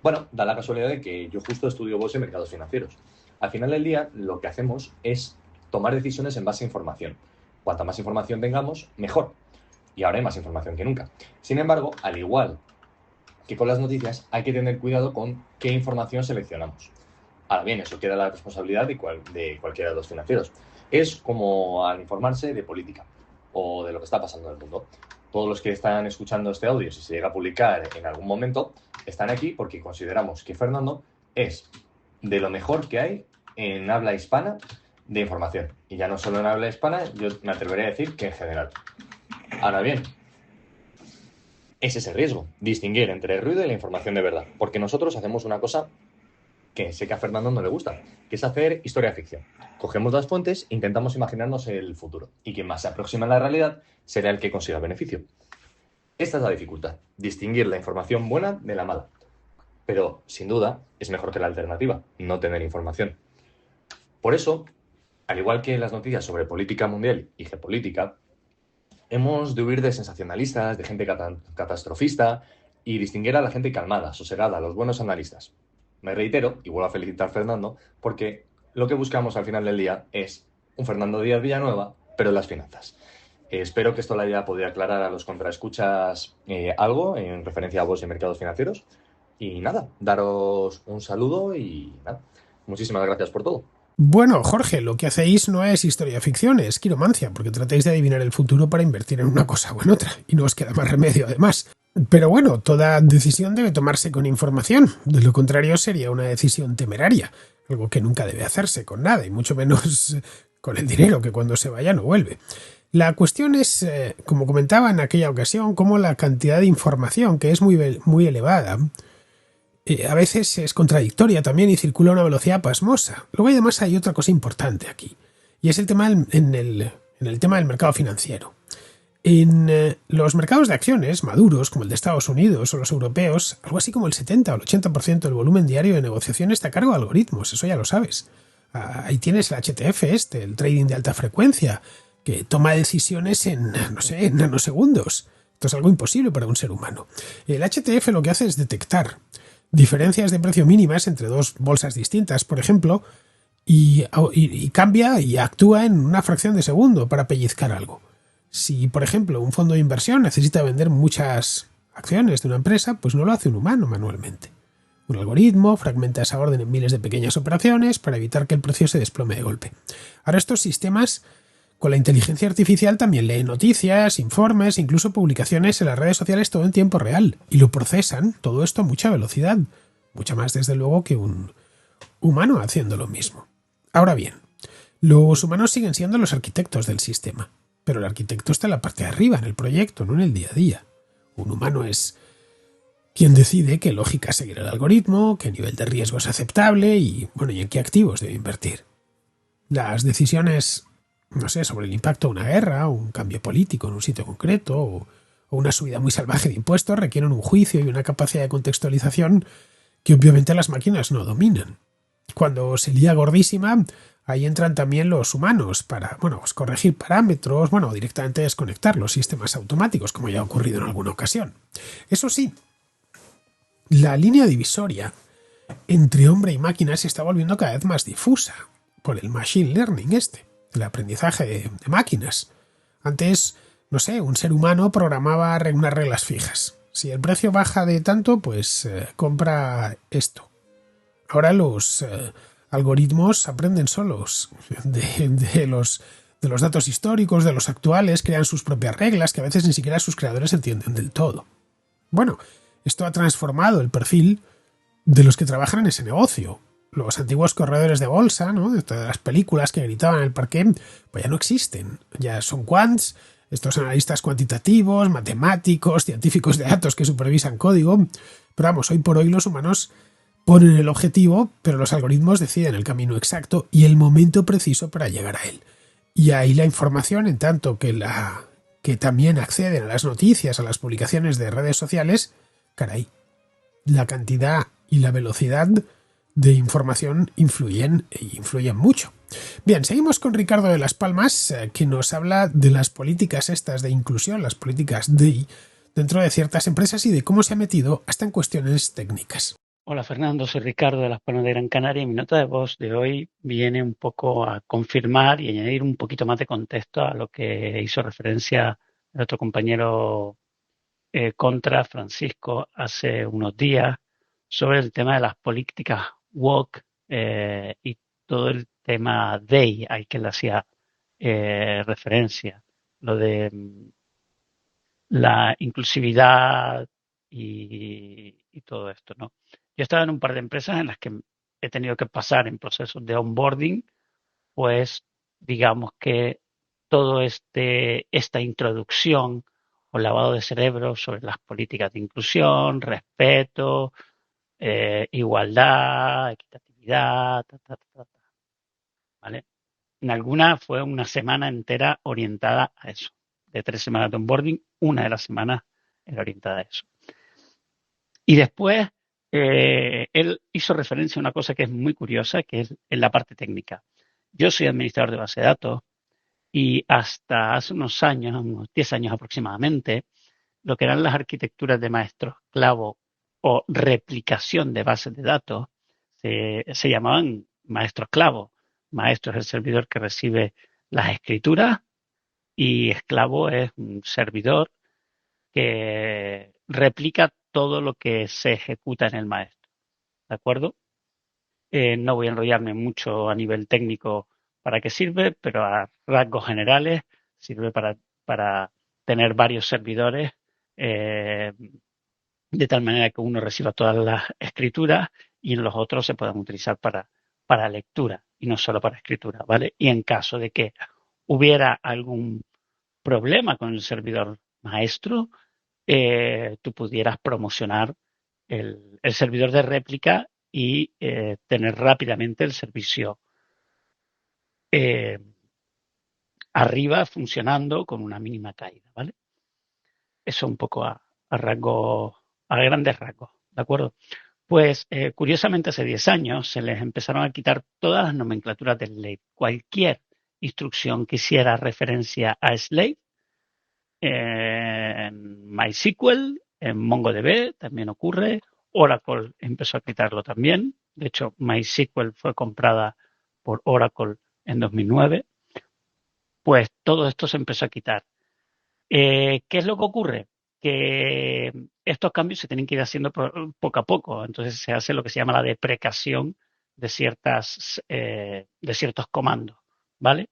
Bueno, da la casualidad de que yo justo estudio bolsa y mercados financieros. Al final del día, lo que hacemos es tomar decisiones en base a información. Cuanta más información tengamos, mejor. Y ahora hay más información que nunca. Sin embargo, al igual que con las noticias, hay que tener cuidado con qué información seleccionamos. Ahora bien, eso queda a la responsabilidad de cualquiera de los financieros. Es como al informarse de política o de lo que está pasando en el mundo. Todos los que están escuchando este audio, si se llega a publicar en algún momento, están aquí porque consideramos que Fernando es de lo mejor que hay en habla hispana de información. Y ya no solo en habla hispana, yo me atrevería a decir que en general. Ahora bien, ese es el riesgo, distinguir entre el ruido y la información de verdad. Porque nosotros hacemos una cosa que sé que a Fernando no le gusta, que es hacer historia ficción. Cogemos las fuentes e intentamos imaginarnos el futuro. Y quien más se aproxima a la realidad será el que consiga beneficio. Esta es la dificultad, distinguir la información buena de la mala. Pero, sin duda, es mejor que la alternativa, no tener información. Por eso, al igual que en las noticias sobre política mundial y geopolítica, hemos de huir de sensacionalistas, de gente catastrofista y distinguir a la gente calmada, sosegada, a los buenos analistas. Me reitero y vuelvo a felicitar a Fernando porque lo que buscamos al final del día es un Fernando Díaz Villanueva, pero en las finanzas. Espero que esto le haya podido aclarar a los contraescuchas algo en referencia a bolsa y mercados financieros. Y nada, daros un saludo y nada, muchísimas gracias por todo. Bueno, Jorge, lo que hacéis no es historia ficción, es quiromancia, porque tratáis de adivinar el futuro para invertir en una cosa o en otra, y no os queda más remedio además. Pero bueno, toda decisión debe tomarse con información, de lo contrario sería una decisión temeraria, algo que nunca debe hacerse con nada, y mucho menos con el dinero, que cuando se vaya no vuelve. La cuestión es, como comentaba en aquella ocasión, cómo la cantidad de información, que es muy elevada, a veces es contradictoria también y circula a una velocidad pasmosa. Luego además hay otra cosa importante aquí, y es el tema en el tema del mercado financiero. En los mercados de acciones maduros, como el de Estados Unidos o los europeos, algo así como el 70 o el 80% del volumen diario de negociación está a cargo de algoritmos, eso ya lo sabes. Ahí tienes el HTF el trading de alta frecuencia, que toma decisiones en nanosegundos. Esto es algo imposible para un ser humano. El HTF lo que hace es detectar diferencias de precio mínimas entre dos bolsas distintas, por ejemplo, y cambia y actúa en una fracción de segundo para pellizcar algo. Si, por ejemplo, un fondo de inversión necesita vender muchas acciones de una empresa, pues no lo hace un humano manualmente. Un algoritmo fragmenta esa orden en miles de pequeñas operaciones para evitar que el precio se desplome de golpe. Ahora estos sistemas, con la inteligencia artificial, también leen noticias, informes, incluso publicaciones en las redes sociales todo en tiempo real, y lo procesan todo esto a mucha velocidad, mucha más desde luego que un humano haciendo lo mismo. Ahora bien, los humanos siguen siendo los arquitectos del sistema, pero el arquitecto está en la parte de arriba, en el proyecto, no en el día a día. Un humano es quien decide qué lógica seguir el algoritmo, qué nivel de riesgo es aceptable y en qué activos debe invertir. Las decisiones, sobre el impacto de una guerra, o un cambio político en un sitio concreto, o una subida muy salvaje de impuestos requieren un juicio y una capacidad de contextualización que obviamente las máquinas no dominan. Cuando se lía gordísima, ahí entran también los humanos para, corregir parámetros, o directamente desconectar los sistemas automáticos, como ya ha ocurrido en alguna ocasión. Eso sí, la línea divisoria entre hombre y máquina se está volviendo cada vez más difusa por el machine learning el aprendizaje de máquinas. Antes, un ser humano programaba unas reglas fijas. Si el precio baja de tanto, pues compra esto. Ahora los algoritmos aprenden solos de los datos históricos, de los actuales, crean sus propias reglas que a veces ni siquiera sus creadores entienden del todo. Bueno, esto ha transformado el perfil de los que trabajan en ese negocio. Los antiguos corredores de bolsa, de todas las películas que gritaban en el parqué, pues ya no existen. Ya son quants, estos analistas cuantitativos, matemáticos, científicos de datos que supervisan código. Pero hoy por hoy los humanos ponen el objetivo, pero los algoritmos deciden el camino exacto y el momento preciso para llegar a él. Y ahí la información, en tanto que también acceden a las noticias, a las publicaciones de redes sociales, caray, la cantidad y la velocidad de información influyen mucho. Bien, seguimos con Ricardo de las Palmas, que nos habla de las políticas estas de inclusión, las políticas DEI, dentro de ciertas empresas y de cómo se ha metido hasta en cuestiones técnicas. Hola Fernando, soy Ricardo de las Palmas de Gran Canaria y mi nota de voz de hoy viene un poco a confirmar y añadir un poquito más de contexto a lo que hizo referencia nuestro compañero Contra Francisco hace unos días sobre el tema de las políticas woke y todo el tema DEI al que le hacía referencia, lo de la inclusividad y todo esto, ¿no? Yo he estado en un par de empresas en las que he tenido que pasar en procesos de onboarding, pues digamos que todo esta introducción o lavado de cerebro sobre las políticas de inclusión, respeto, igualdad, equitatividad, ¿vale? En alguna fue una semana entera orientada a eso. De 3 semanas de onboarding, una de las semanas era orientada a eso. Y después él hizo referencia a una cosa que es muy curiosa, que es en la parte técnica. Yo soy administrador de base de datos y hasta hace unos años, unos 10 años aproximadamente, lo que eran las arquitecturas de maestros clavo o replicación de bases de datos se llamaban maestros clavo. Maestro es el servidor que recibe las escrituras y esclavo es un servidor que replica todo lo que se ejecuta en el maestro. ¿De acuerdo? No voy a enrollarme mucho a nivel técnico para qué sirve, pero a rasgos generales sirve para tener varios servidores de tal manera que uno reciba todas las escrituras y en los otros se puedan utilizar para lectura y no solo para escritura, ¿vale? Y en caso de que hubiera algún problema con el servidor maestro, tú pudieras promocionar el servidor de réplica y tener rápidamente el servicio arriba funcionando con una mínima caída, ¿vale? Eso un poco a grandes rasgos, ¿de acuerdo? Pues curiosamente hace 10 años se les empezaron a quitar todas las nomenclaturas de slave. Cualquier instrucción que hiciera referencia a slave, en MySQL, en MongoDB también ocurre, Oracle empezó a quitarlo también. De hecho, MySQL fue comprada por Oracle en 2009. Pues todo esto se empezó a quitar. ¿Qué es lo que ocurre? Que estos cambios se tienen que ir haciendo poco a poco. Entonces se hace lo que se llama la deprecación de ciertos comandos, ¿vale?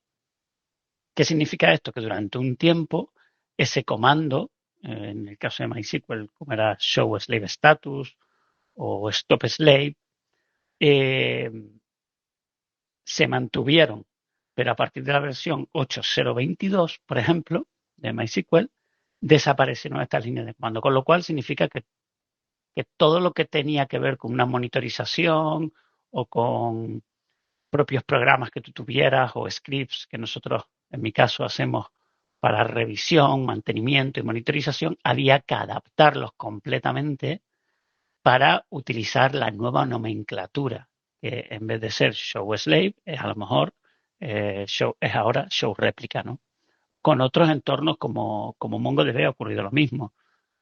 ¿Qué significa esto? Que durante un tiempo ese comando, en el caso de MySQL, como era show slave status o stop slave, se mantuvieron, pero a partir de la versión 8.0.22, por ejemplo, de MySQL, desaparecieron estas líneas de comando, con lo cual significa que todo lo que tenía que ver con una monitorización o con propios programas que tú tuvieras o scripts que nosotros, en mi caso, hacemos para revisión, mantenimiento y monitorización, había que adaptarlos completamente para utilizar la nueva nomenclatura, que en vez de ser show slave, es a lo mejor es ahora show replica, ¿no? Con otros entornos como MongoDB ha ocurrido lo mismo.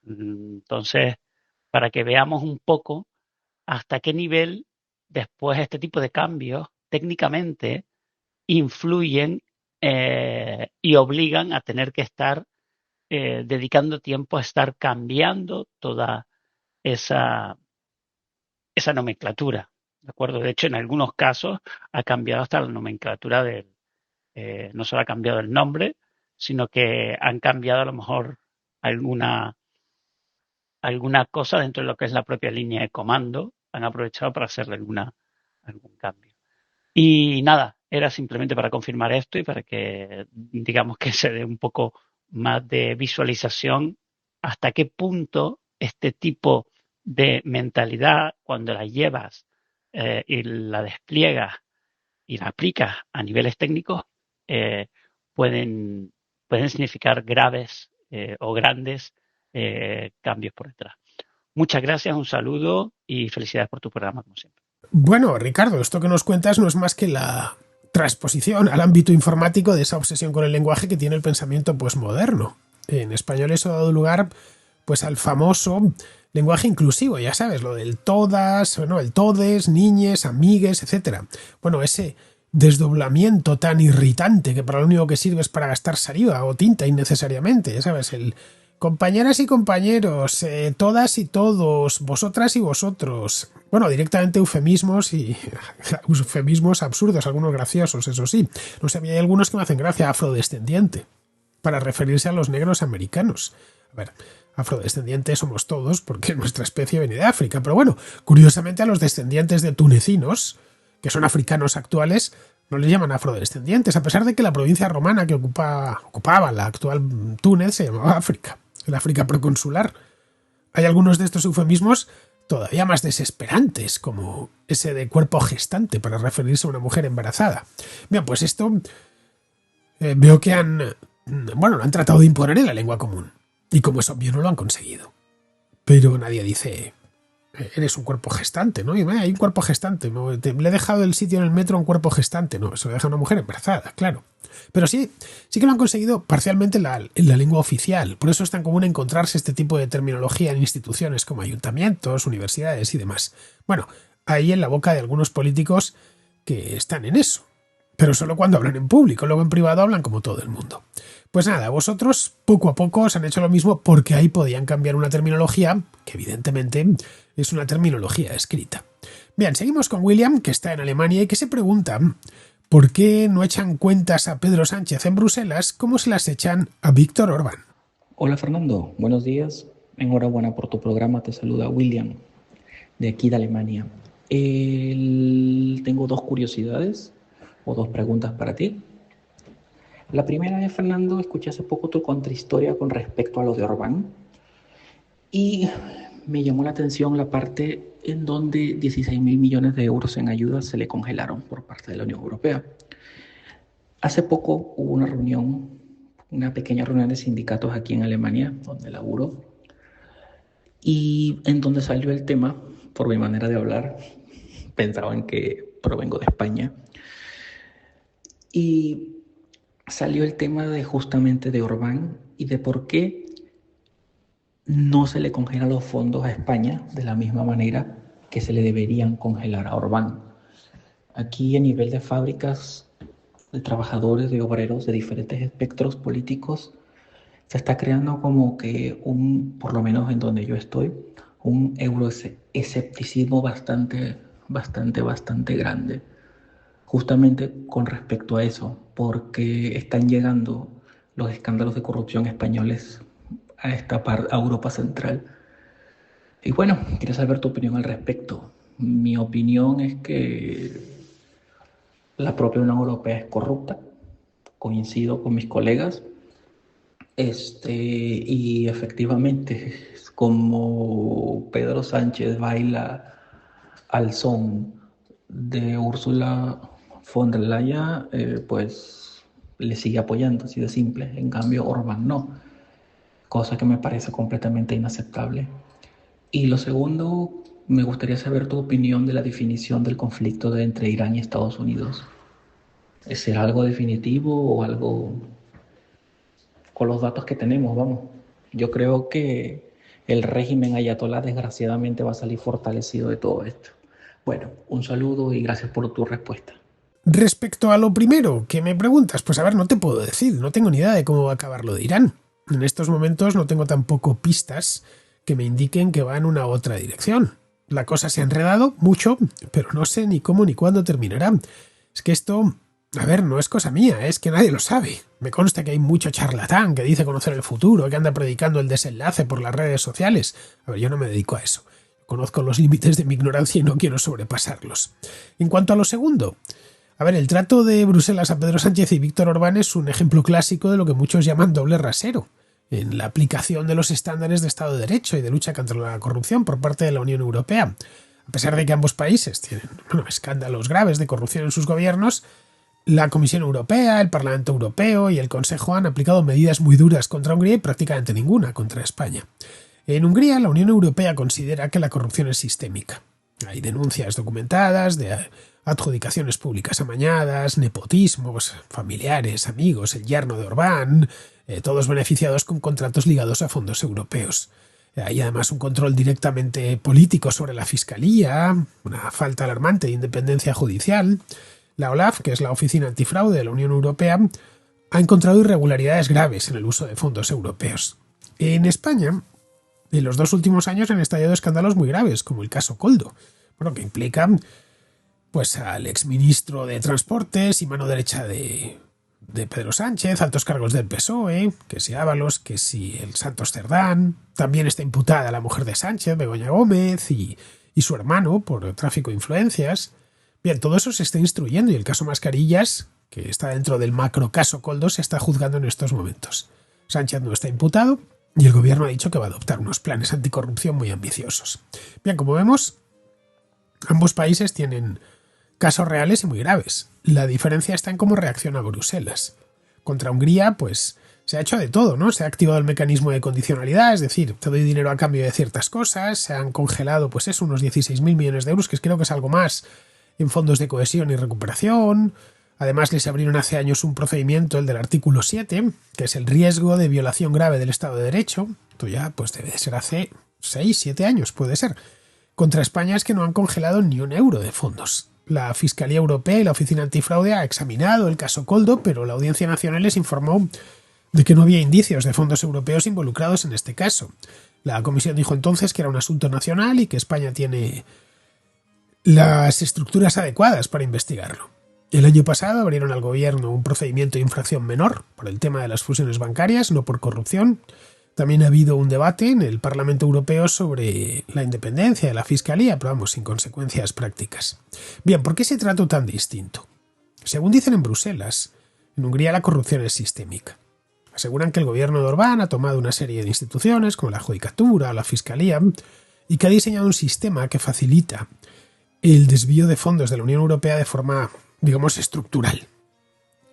Entonces, para que veamos un poco hasta qué nivel después este tipo de cambios técnicamente influyen y obligan a tener que estar dedicando tiempo a estar cambiando toda esa nomenclatura, ¿de acuerdo? De hecho, en algunos casos ha cambiado hasta la nomenclatura no solo ha cambiado el nombre, sino que han cambiado a lo mejor alguna cosa dentro de lo que es la propia línea de comando, han aprovechado para hacerle algún cambio. Y nada, era simplemente para confirmar esto y para que digamos que se dé un poco más de visualización hasta qué punto este tipo de mentalidad, cuando la llevas y la despliegas y la aplicas a niveles técnicos, pueden significar graves o grandes cambios por detrás. Muchas gracias, un saludo y felicidades por tu programa, como siempre. Bueno, Ricardo, esto que nos cuentas no es más que la transposición al ámbito informático de esa obsesión con el lenguaje que tiene el pensamiento posmoderno. En español eso ha dado lugar pues al famoso lenguaje inclusivo, ya sabes, lo del todas, ¿no? El todes, niñes, amigues, etcétera. Bueno, ese desdoblamiento tan irritante que para lo único que sirve es para gastar saliva o tinta innecesariamente, ya sabes, el compañeras y compañeros, todas y todos, vosotras y vosotros. Bueno, directamente eufemismos y eufemismos absurdos, algunos graciosos, eso sí. No sé, hay algunos que me hacen gracia, afrodescendiente, para referirse a los negros americanos. A ver, afrodescendientes somos todos porque nuestra especie viene de África, pero bueno, curiosamente a los descendientes de tunecinos, que son africanos actuales, no les llaman afrodescendientes, a pesar de que la provincia romana que ocupaba la actual Túnez se llamaba África, el África proconsular. Hay algunos de estos eufemismos todavía más desesperantes, como ese de cuerpo gestante para referirse a una mujer embarazada. Bien, pues esto veo que lo han tratado de imponer en la lengua común. Y como es obvio, no lo han conseguido. Pero nadie dice, eres un cuerpo gestante, ¿no? Y hay un cuerpo gestante, ¿no? Le he dejado el sitio en el metro a un cuerpo gestante, no, eso lo deja una mujer embarazada, claro. Pero sí que lo han conseguido parcialmente en la lengua oficial. Por eso es tan común encontrarse este tipo de terminología en instituciones como ayuntamientos, universidades y demás. Bueno, ahí en la boca de algunos políticos que están en eso. Pero solo cuando hablan en público, luego en privado hablan como todo el mundo. Pues nada, vosotros poco a poco os han hecho lo mismo porque ahí podían cambiar una terminología que evidentemente es una terminología escrita. Bien, seguimos con William, que está en Alemania y que se pregunta ¿por qué no echan cuentas a Pedro Sánchez en Bruselas como se las echan a Víctor Orbán? Hola Fernando, buenos días. Enhorabuena por tu programa, te saluda William, de aquí de Alemania. Tengo dos curiosidades o dos preguntas para ti. La primera es, Fernando, escuché hace poco tu contrahistoria con respecto a lo de Orbán y me llamó la atención la parte en donde 16.000 millones de euros en ayudas se le congelaron por parte de la Unión Europea. Hace poco hubo una pequeña reunión de sindicatos aquí en Alemania, donde laburo, y en donde salió el tema, por mi manera de hablar, pensaban que provengo de España, y salió el tema justamente de Orbán y de por qué no se le congelan los fondos a España de la misma manera que se le deberían congelar a Orbán. Aquí a nivel de fábricas, de trabajadores, de obreros de diferentes espectros políticos, se está creando como que por lo menos en donde yo estoy, un euroescepticismo bastante grande. Justamente con respecto a eso, porque están llegando los escándalos de corrupción españoles a Europa Central. Y bueno, quiero saber tu opinión al respecto. Mi opinión es que la propia Unión Europea es corrupta, coincido con mis colegas, y efectivamente, como Pedro Sánchez baila al son de Ursula von der Leyen, pues le sigue apoyando, así de simple. En cambio, Orbán no, cosa que me parece completamente inaceptable. Y lo segundo, me gustaría saber tu opinión de la definición del conflicto entre Irán y Estados Unidos. ¿Será algo definitivo o algo con los datos que tenemos? Vamos, yo creo que el régimen ayatolá desgraciadamente va a salir fortalecido de todo esto. Bueno, un saludo y gracias por tu respuesta. Respecto a lo primero que me preguntas, pues a ver, no te puedo decir, no tengo ni idea de cómo va a acabar lo de Irán. En estos momentos no tengo tampoco pistas que me indiquen que va en una u otra dirección. La cosa se ha enredado mucho, pero no sé ni cómo ni cuándo terminará. Es que esto, a ver, no es cosa mía, es que nadie lo sabe. Me consta que hay mucho charlatán que dice conocer el futuro, que anda predicando el desenlace por las redes sociales. A ver, yo no me dedico a eso. Conozco los límites de mi ignorancia y no quiero sobrepasarlos. En cuanto a lo segundo, a ver, el trato de Bruselas a Pedro Sánchez y Víctor Orbán es un ejemplo clásico de lo que muchos llaman doble rasero. en la aplicación de los estándares de Estado de Derecho y de lucha contra la corrupción por parte de la Unión Europea. A pesar de que ambos países tienen escándalos graves de corrupción en sus gobiernos, la Comisión Europea, el Parlamento Europeo y el Consejo han aplicado medidas muy duras contra Hungría y prácticamente ninguna contra España. En Hungría, la Unión Europea considera que la corrupción es sistémica. Hay denuncias documentadas de adjudicaciones públicas amañadas, nepotismos, familiares, amigos, el yerno de Orbán, todos beneficiados con contratos ligados a fondos europeos. Hay además un control directamente político sobre la Fiscalía, una falta alarmante de independencia judicial. La OLAF, que es la Oficina Antifraude de la Unión Europea, ha encontrado irregularidades graves en el uso de fondos europeos. En España, en los 2 últimos años han estallado escándalos muy graves, como el caso Koldo, que implican al exministro de Transportes y mano derecha de Pedro Sánchez, altos cargos del PSOE, que si Ábalos, que si el Santos Cerdán. También está imputada la mujer de Sánchez, Begoña Gómez, y su hermano por tráfico de influencias. Bien, todo eso se está instruyendo y el caso Mascarillas, que está dentro del macro caso Koldo, se está juzgando en estos momentos. Sánchez no está imputado y el gobierno ha dicho que va a adoptar unos planes anticorrupción muy ambiciosos. Bien, como vemos, ambos países tienen casos reales y muy graves. La diferencia está en cómo reacciona Bruselas. Contra Hungría, se ha hecho de todo, ¿no? Se ha activado el mecanismo de condicionalidad, es decir, te doy dinero a cambio de ciertas cosas, se han congelado, unos 16.000 millones de euros, que creo que es algo más, en fondos de cohesión y recuperación. Además, les abrieron hace años un procedimiento, el del artículo 7, que es el riesgo de violación grave del Estado de Derecho. Esto ya debe de ser hace 6, 7 años, puede ser. Contra España es que no han congelado ni un euro de fondos. La Fiscalía Europea y la Oficina Antifraude ha examinado el caso Koldo, pero la Audiencia Nacional les informó de que no había indicios de fondos europeos involucrados en este caso. La Comisión dijo entonces que era un asunto nacional y que España tiene las estructuras adecuadas para investigarlo. El año pasado abrieron al gobierno un procedimiento de infracción menor por el tema de las fusiones bancarias, no por corrupción. También ha habido un debate en el Parlamento Europeo sobre la independencia de la Fiscalía, pero sin consecuencias prácticas. Bien, ¿por qué se trata tan distinto? Según dicen en Bruselas, en Hungría la corrupción es sistémica. Aseguran que el gobierno de Orbán ha tomado una serie de instituciones, como la Judicatura o la Fiscalía, y que ha diseñado un sistema que facilita el desvío de fondos de la Unión Europea de forma, estructural.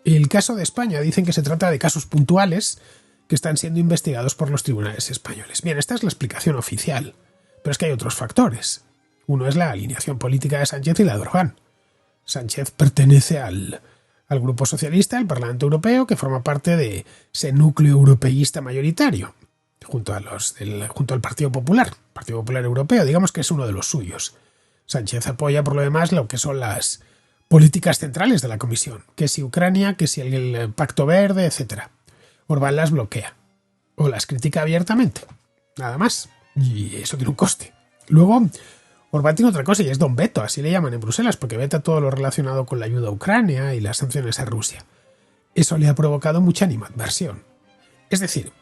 El caso de España dicen que se trata de casos puntuales que están siendo investigados por los tribunales españoles. Bien, esta es la explicación oficial, pero es que hay otros factores. Uno es la alineación política de Sánchez y la de Orbán. Sánchez pertenece al Grupo Socialista, al Parlamento Europeo, que forma parte de ese núcleo europeísta mayoritario, junto al Partido Popular Europeo, digamos que es uno de los suyos. Sánchez apoya por lo demás lo que son las políticas centrales de la Comisión, que si Ucrania, que si el Pacto Verde, etc. Orbán las bloquea o las critica abiertamente, nada más, y eso tiene un coste. Luego, Orbán tiene otra cosa y es Don Veto, así le llaman en Bruselas, porque veta todo lo relacionado con la ayuda a Ucrania y las sanciones a Rusia. Eso le ha provocado mucha animadversión. Es decir,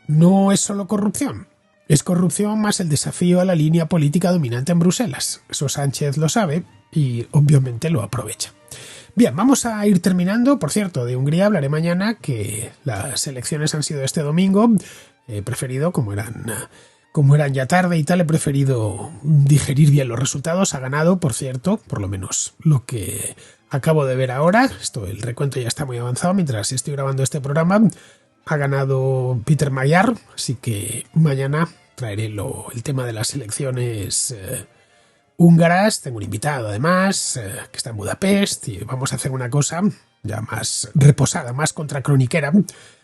no es solo corrupción, es corrupción más el desafío a la línea política dominante en Bruselas. Eso Sánchez lo sabe y obviamente lo aprovecha. Bien, vamos a ir terminando. Por cierto, de Hungría hablaré mañana, que las elecciones han sido este domingo. He preferido, como eran ya tarde y tal, he preferido digerir bien los resultados. Ha ganado, por cierto, por lo menos lo que acabo de ver ahora. El recuento ya está muy avanzado mientras estoy grabando este programa. Ha ganado Peter Magyar, así que mañana traeré el tema de las elecciones húngaras. Tengo un invitado además que está en Budapest y vamos a hacer una cosa ya más reposada, más contracroniquera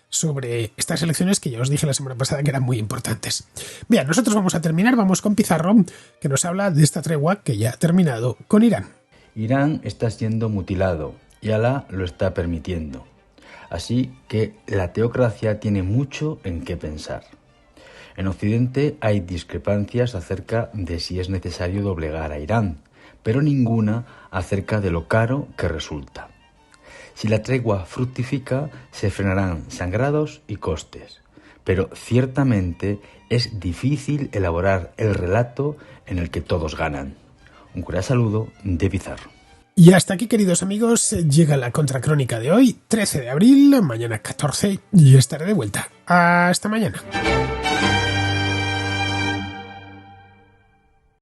sobre estas elecciones que ya os dije la semana pasada que eran muy importantes. Bien, nosotros vamos a terminar, vamos con Pizarro, que nos habla de esta tregua que ya ha terminado con Irán. Irán está siendo mutilado y Alá lo está permitiendo. Así que la teocracia tiene mucho en qué pensar. En Occidente hay discrepancias acerca de si es necesario doblegar a Irán, pero ninguna acerca de lo caro que resulta. Si la tregua fructifica, se frenarán sangrados y costes, pero ciertamente es difícil elaborar el relato en el que todos ganan. Un cordial saludo de Pizarro. Y hasta aquí, queridos amigos, llega la contracrónica de hoy, 13 de abril, mañana 14, y estaré de vuelta. Hasta mañana.